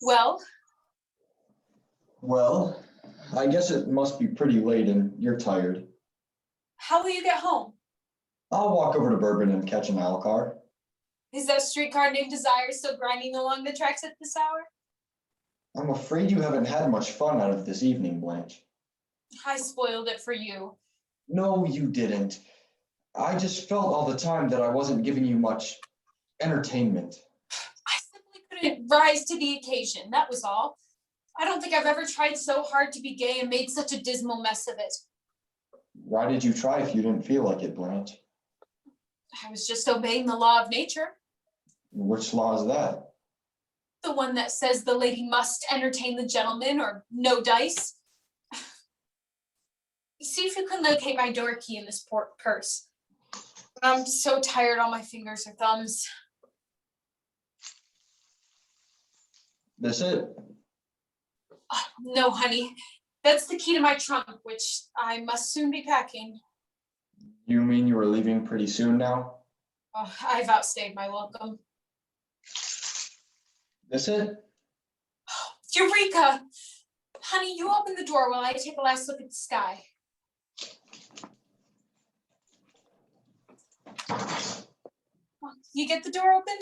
Well, Well, I guess it must be pretty late and you're tired. how will you get home? I'll walk over to Bourbon and catch an owl car. Is that streetcar named Desire still grinding along the tracks at this hour? I'm afraid you haven't had much fun out of this evening, Blanche. I spoiled it for you. No, you didn't. I just felt all the time that I wasn't giving you much entertainment. I simply couldn't rise to the occasion, that was all. I don't think I've ever tried so hard to be gay and made such a dismal mess of it. Why did you try if you didn't feel like it, Blanche? I was just obeying the law of nature. Which law is that? The one that says the lady must entertain the gentleman or no dice. See if you can locate my door key in this purse. I'm so tired, all my fingers are thumbs. This it? No, honey. That's the key to my trunk, which I must soon be packing. You mean you were leaving pretty soon now? Oh, I've outstayed my welcome. This it? Eureka! Honey, you open the door while I take a last look at the sky. You get the door open?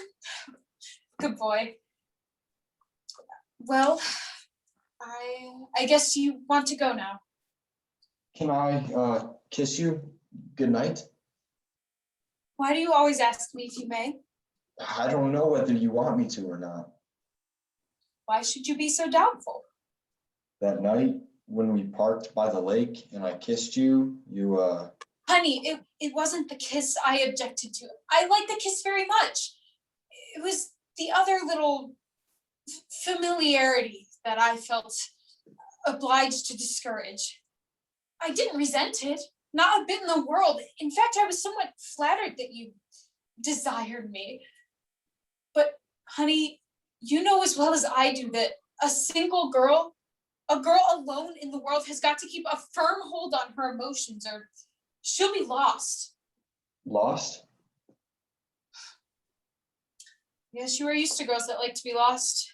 Good boy. Well, I guess you want to go now. Can I kiss you? Good night? Why do you always ask me if you may? I don't know whether you want me to or not. Why should you be so doubtful? That night when we parked by the lake and I kissed you, Honey, it wasn't the kiss I objected to. I like the kiss very much. It was the other little familiarity that I felt obliged to discourage. I didn't resent it, not a bit in the world. In fact, I was somewhat flattered that you desired me. But honey, you know as well as I do that a single girl, a girl alone in the world, has got to keep a firm hold on her emotions or she'll be lost. Lost? Yes, you are used to girls that like to be lost.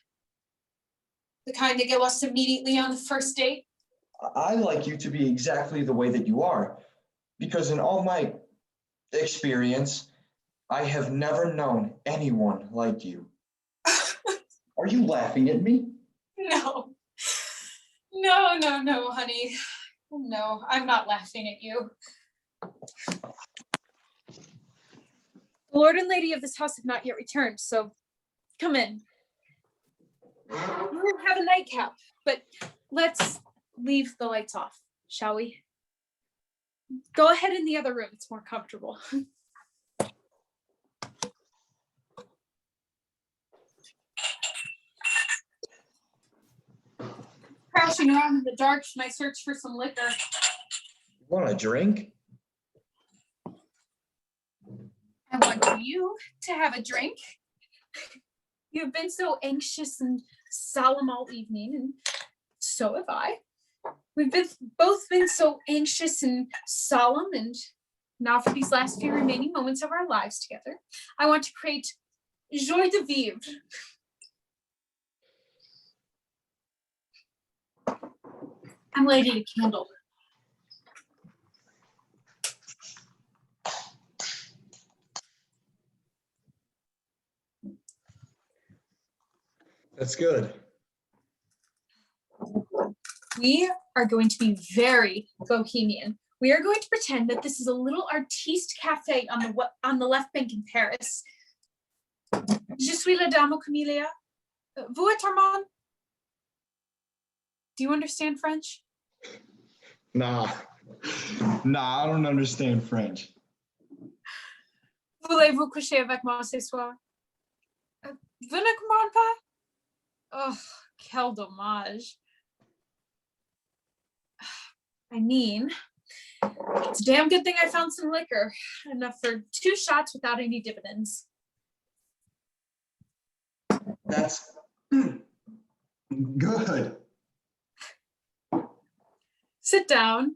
The kind that get lost immediately on the first date. I like you to be exactly the way that you are, because in all my experience, I have never known anyone like you. Are you laughing at me? No, honey. No, I'm not laughing at you. The Lord and Lady of this house have not yet returned, so come in. We'll have a nightcap, but let's leave the lights off, shall we? Go ahead in the other room, it's more comfortable. Crashing around in the dark, should I search for some liquor? Want a drink? I want you to have a drink. You've been so anxious and solemn all evening, and so have I. We've both been so anxious and solemn, and now for these last few remaining moments of our lives together, I want to create joie de vivre. I'm lighting a candle. That's good. We are going to be very bohemian. We are going to pretend that this is a little artiste cafe on the left bank in Paris. Je suis la dame Camellia. Vous êtes Armand? Do you understand French? Nah, I don't understand French. Voulez-vous coucher avec moi ce soir? Vous ne comprenez pas? Oh, quel dommage. I mean, it's a damn good thing I found some liquor. Enough for 2 shots without any dividends. That's good. Sit down.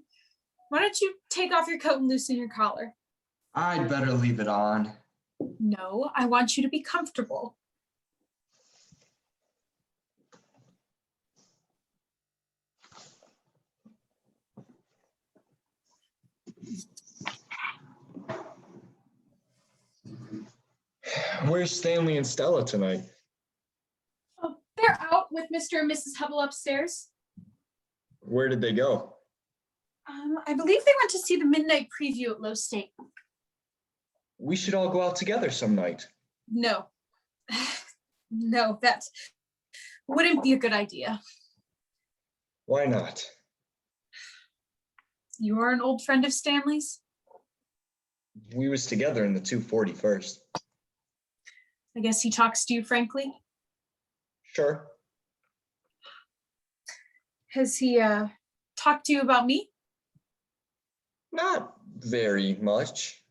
Why don't you take off your coat and loosen your collar? I'd better leave it on. No, I want you to be comfortable. Where's Stanley and Stella tonight? Oh, they're out with Mr. and Mrs. Hubble upstairs. Where did they go? I believe they went to see the midnight preview at Low State. We should all go out together some night. No. No, that wouldn't be a good idea. Why not? You are an old friend of Stanley's? We was together in the 241st. I guess he talks to you frankly. Sure. Has he talked to you about me? Not very much.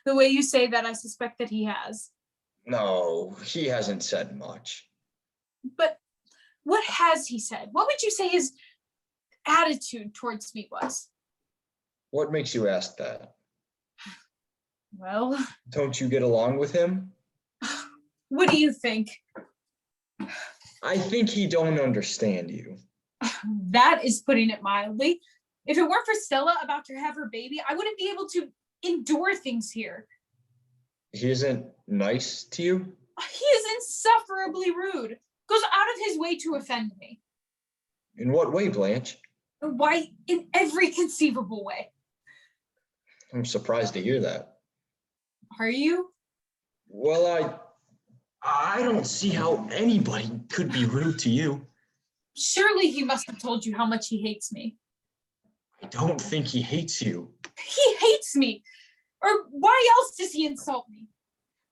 The way you say that, I suspect that he has. No, he hasn't said much. But what has he said? What would you say his attitude towards me was? What makes you ask that? Well, Don't you get along with him? what do you think? I think he don't understand you. That is putting it mildly. If it weren't for Stella about to have her baby, I wouldn't be able to endure things here. He isn't nice to you? He is insufferably rude. Goes out of his way to offend me. In what way, Blanche? Why, in every conceivable way. I'm surprised to hear that. Are you? Well, I don't see how anybody could be rude to you. Surely he must have told you how much he hates me. I don't think he hates you. He hates me. Or why else does he insult me?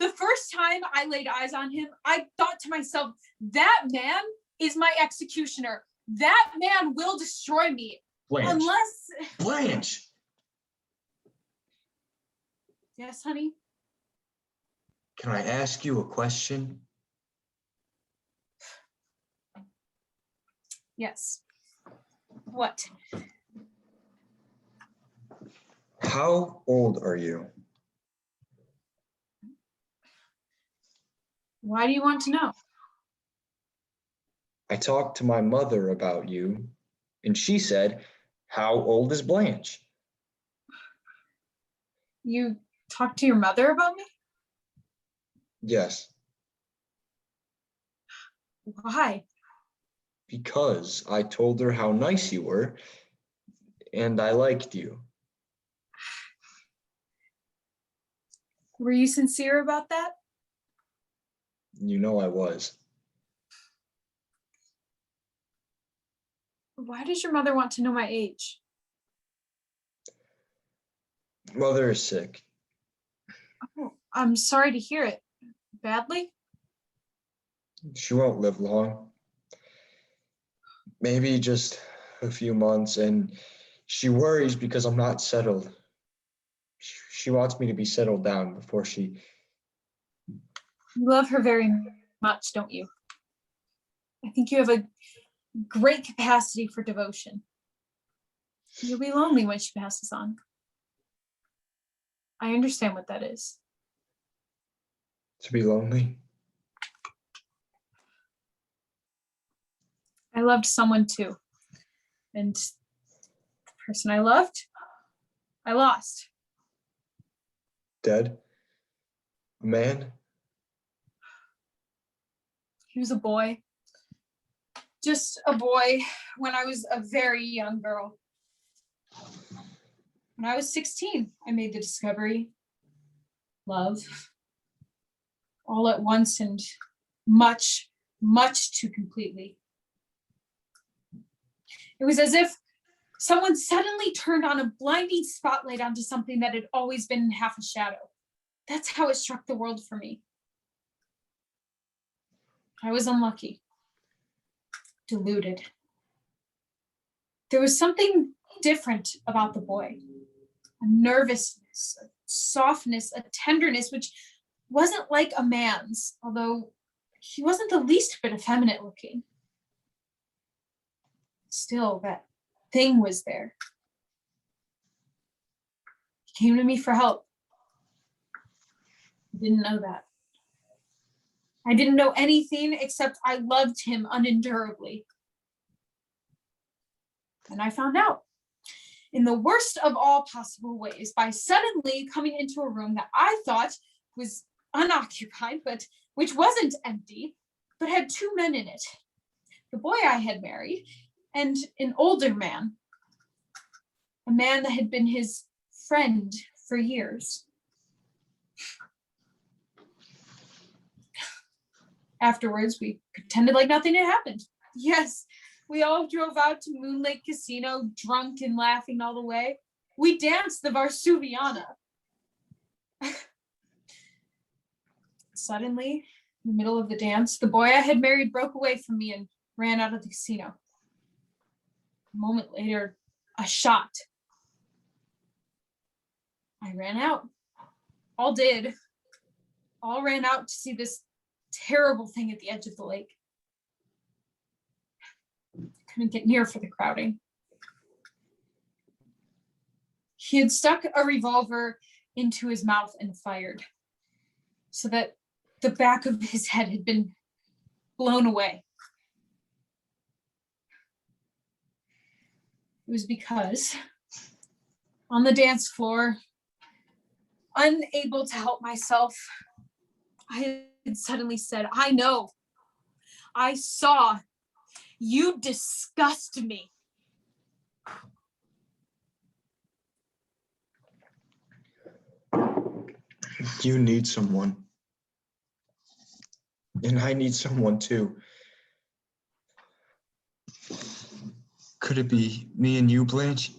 The first time I laid eyes on him, I thought to myself, that man is my executioner. That man will destroy me. Blanche. Unless... Blanche! Yes, honey? Can I ask you a question? Yes. What? How old are you? Why do you want to know? I talked to my mother about you, and she said, how old is Blanche? You talked to your mother about me? Yes, Why? because I told her how nice you were, and I liked you. Were you sincere about that? You know I was. Why does your mother want to know my age? Mother is sick. Oh, I'm sorry to hear it. Badly? She won't live long. Maybe just a few months, and she worries because I'm not settled. She wants me to be settled down before she... You love her very much, don't you? I think you have a great capacity for devotion. You'll be lonely when she passes on. I understand what that is. To be lonely? I loved someone too. And the person I loved, I lost. Dead? A man? He was a boy. Just a boy when I was a very young girl. When I was 16, I made the discovery. Love. All at once and much, much too completely. It was as if someone suddenly turned on a blinding spotlight onto something that had always been in half a shadow. That's how it struck the world for me. I was unlucky. Deluded. There was something different about the boy. A nervousness, a softness, a tenderness, which wasn't like a man's, although he wasn't the least bit effeminate looking. Still, that thing was there. He came to me for help. I didn't know that. I didn't know anything except I loved him unendurably. And I found out in the worst of all possible ways by suddenly coming into a room that I thought was unoccupied, but which wasn't empty, but had two men in it. The boy I had married and an older man, a man that had been his friend for years. Afterwards, we pretended like nothing had happened. Yes, we all drove out to Moon Lake Casino, drunk and laughing all the way. We danced the Varsuviana. Suddenly, in the middle of the dance, the boy I had married broke away from me and ran out of the casino. A moment later, a shot. I ran out. All did. All ran out to see this terrible thing at the edge of the lake. Couldn't get near for the crowding. He had stuck a revolver into his mouth and fired, so that the back of his head had been blown away. It was because on the dance floor, unable to help myself, I had suddenly said, I know, I saw, you disgust me. You need someone. And I need someone too. Could it be me and you, Blanche?